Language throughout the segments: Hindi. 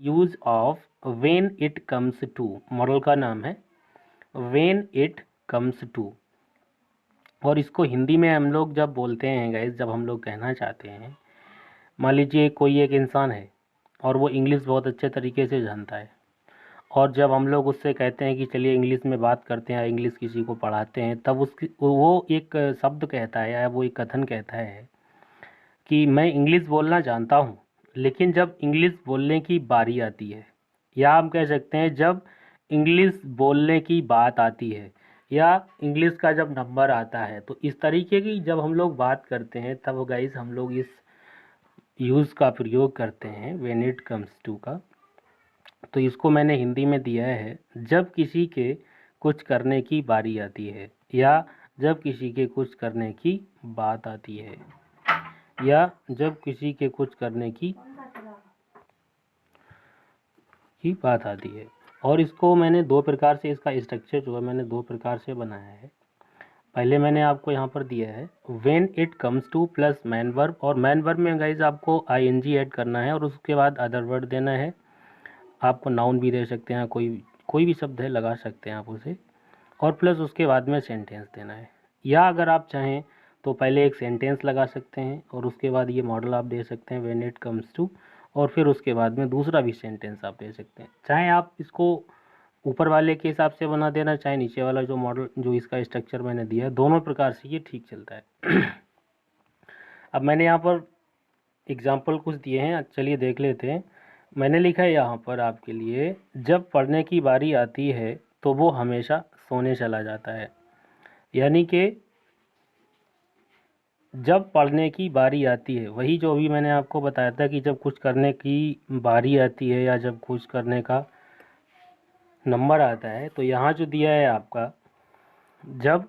Use of when it comes to, model का नाम है व्हेन इट कम्स टू। और इसको हिंदी में हम लोग जब बोलते हैं गाइस, जब हम लोग कहना चाहते हैं, मान लीजिए कोई एक इंसान है और वो इंग्लिश बहुत अच्छे तरीके से जानता है, और जब हम लोग उससे कहते हैं कि चलिए इंग्लिश में बात करते हैं, इंग्लिश किसी को पढ़ाते हैं, तब उसकी वो एक शब्द कहता है या वो एक कथन कहता है कि मैं इंग्लिश बोलना जानता हूँ, लेकिन जब इंग्लिश बोलने की बारी आती है, या हम कह सकते हैं जब इंग्लिश बोलने की बात आती है, या इंग्लिश का जब नंबर आता है, तो इस तरीके की जब हम लोग बात करते हैं तब गाइस हम लोग इस यूज़ का प्रयोग करते हैं व्हेन इट कम्स टू का। तो इसको मैंने हिंदी में दिया है, जब किसी के कुछ करने की बारी आती है, या जब किसी के कुछ करने की बात आती है, या जब किसी के कुछ करने की बात आती है। और इसको मैंने दो प्रकार से, इसका स्ट्रक्चर जो है मैंने दो प्रकार से बनाया है। पहले मैंने आपको यहाँ पर दिया है when it comes two plus man verb, और मैन वर्ब में गाइज आपको आईएनजी ऐड करना है और उसके बाद अदर वर्ड देना है। आपको नाउन भी दे सकते हैं, कोई भी शब्द है लगा सकते हैं आप उसे, और प्लस उसके बाद में सेंटेंस देना है। या अगर आप चाहें तो पहले एक सेंटेंस लगा सकते हैं और उसके बाद ये मॉडल आप दे सकते हैं व्हेन इट कम्स टू, और फिर उसके बाद में दूसरा भी सेंटेंस आप दे सकते हैं। चाहे आप इसको ऊपर वाले के हिसाब से बना देना, चाहे नीचे वाला जो मॉडल जो इसका स्ट्रक्चर मैंने दिया है, दोनों प्रकार से ये ठीक चलता है। अब मैंने यहाँ पर एग्जाम्पल कुछ दिए हैं, चलिए देख लेते हैं। मैंने लिखा है यहाँ पर आपके लिए, जब पढ़ने की बारी आती है तो वो हमेशा सोने चला जाता है। यानी कि जब पढ़ने की बारी आती है, वही जो अभी मैंने आपको बताया था कि जब कुछ करने की बारी आती है या जब कुछ करने का नंबर आता है, तो यहाँ जो दिया है आपका, जब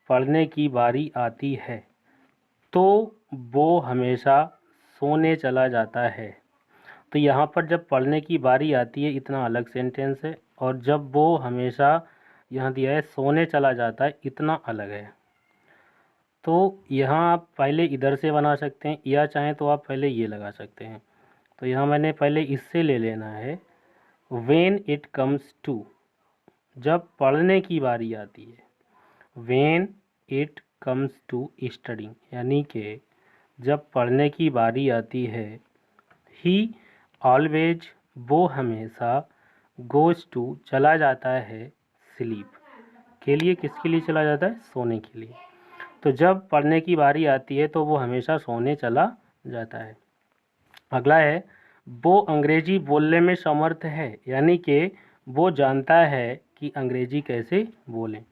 पढ़ने की बारी आती है तो वो हमेशा सोने चला जाता है। तो यहाँ पर जब पढ़ने की बारी आती है इतना अलग सेंटेंस है, और जब वो हमेशा यहाँ दिया है सोने चला जाता है इतना अलग है। तो यहाँ आप पहले इधर से बना सकते हैं, या चाहें तो आप पहले ये लगा सकते हैं। तो यहाँ मैंने पहले इससे ले लेना है व्हेन इट कम्स टू, जब पढ़ने की बारी आती है, when it comes to studying, यानी कि जब पढ़ने की बारी आती है, ही ऑलवेज, वो हमेशा, गोज टू, चला जाता है, स्लीप, के लिए, किसके लिए चला जाता है, सोने के लिए। तो जब पढ़ने की बारी आती है तो वो हमेशा सोने चला जाता है। अगला है, वो अंग्रेजी बोलने में समर्थ है, यानी कि वो जानता है कि अंग्रेजी कैसे बोलें,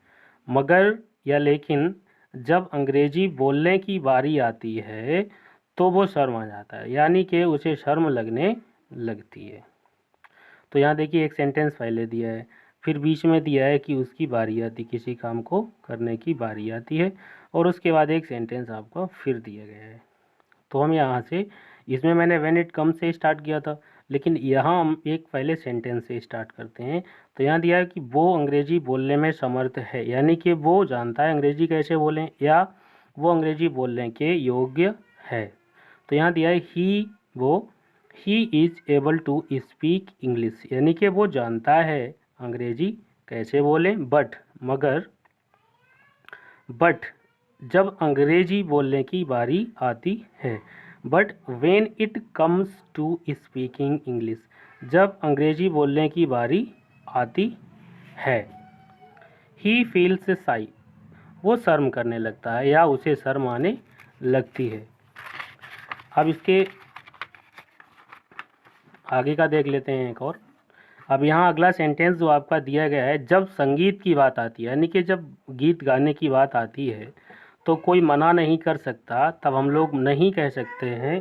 मगर या लेकिन जब अंग्रेजी बोलने की बारी आती है तो वो शर्मा जाता है, यानी कि उसे शर्म लगने लगती है। तो यहाँ देखिए एक सेंटेंस पहले दिया है, फिर बीच में दिया है कि उसकी बारी आती, किसी काम को करने की बारी आती है, और उसके बाद एक सेंटेंस आपको फिर दिया गया है। तो हम यहाँ से, इसमें मैंने व्हेन इट कम से स्टार्ट किया था, लेकिन यहाँ हम एक पहले सेंटेंस से स्टार्ट करते हैं। तो यहाँ दिया है कि वो अंग्रेजी बोलने में समर्थ है, यानी कि वो जानता है अंग्रेजी कैसे बोलें, या वो अंग्रेजी बोलने के योग्य है। तो यहाँ दिया है he is able to speak English, यानी कि वो जानता है अंग्रेजी कैसे बोलें, बट जब अंग्रेजी बोलने की बारी आती है, but when it comes to speaking English, जब अंग्रेजी बोलने की बारी आती है, ही फील्स शाई, वो शर्म करने लगता है या उसे शर्म आने लगती है। अब इसके आगे का देख लेते हैं एक और। अब यहाँ अगला सेंटेंस जो आपका दिया गया है, जब संगीत की बात आती है, यानी कि जब गीत गाने की बात आती है तो कोई मना नहीं कर सकता, तब हम लोग नहीं कह सकते हैं।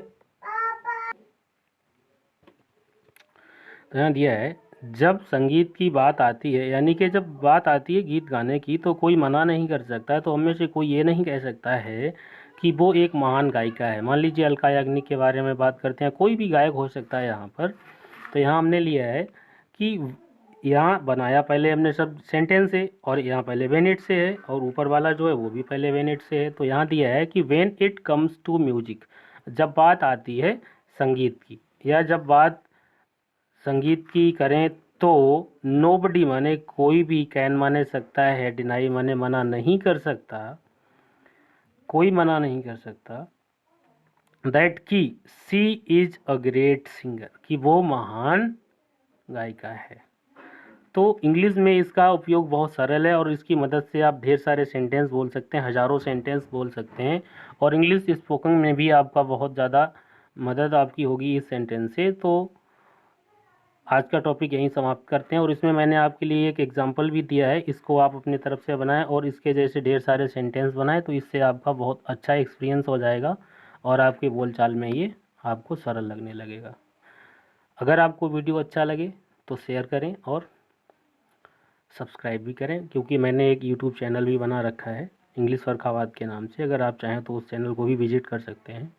तो यहाँ दिया है, जब संगीत की बात आती है, यानी कि जब बात आती है गीत गाने की तो कोई मना नहीं कर सकता है। तो हम में से कोई ये नहीं कह सकता है कि वो एक महान गायिका है। मान लीजिए अलका याग्निक के बारे में बात करते हैं, कोई भी गायक हो सकता है यहाँ पर। तो यहाँ हमने लिया है कि यहाँ बनाया पहले हमने सब सेंटेंस से, और यहाँ पहले व्हेन इट से है, और ऊपर वाला जो है वो भी पहले व्हेन इट से है। तो यहाँ दिया है कि when it comes to music, जब बात आती है संगीत की, या जब बात संगीत की करें तो नोबडी माने कोई भी, कैन माने सकता है, डिनाई माने मना नहीं कर सकता, कोई मना नहीं कर सकता, दैट की सी इज अ ग्रेट सिंगर, कि वो महान गायिका है। तो इंग्लिश में इसका उपयोग बहुत सरल है और इसकी मदद से आप ढेर सारे सेंटेंस बोल सकते हैं, हज़ारों सेंटेंस बोल सकते हैं, और इंग्लिश स्पोकन में भी आपका बहुत ज़्यादा मदद आपकी होगी इस सेंटेंस से। तो आज का टॉपिक यहीं समाप्त करते हैं, और इसमें मैंने आपके लिए एक एग्जांपल भी दिया है, इसको आप अपनी तरफ से बनाएं और इसके जैसे ढेर सारे सेंटेंस बनाएं, तो इससे आपका बहुत अच्छा एक्सपीरियंस हो जाएगा और आपके बोलचाल में ये आपको सरल लगने लगेगा। अगर आपको वीडियो अच्छा लगे तो शेयर करें और सब्सक्राइब भी करें, क्योंकि मैंने एक यूट्यूब चैनल भी बना रखा है इंग्लिश फॉर खवात के नाम से। अगर आप चाहें तो उस चैनल को भी विजिट कर सकते हैं।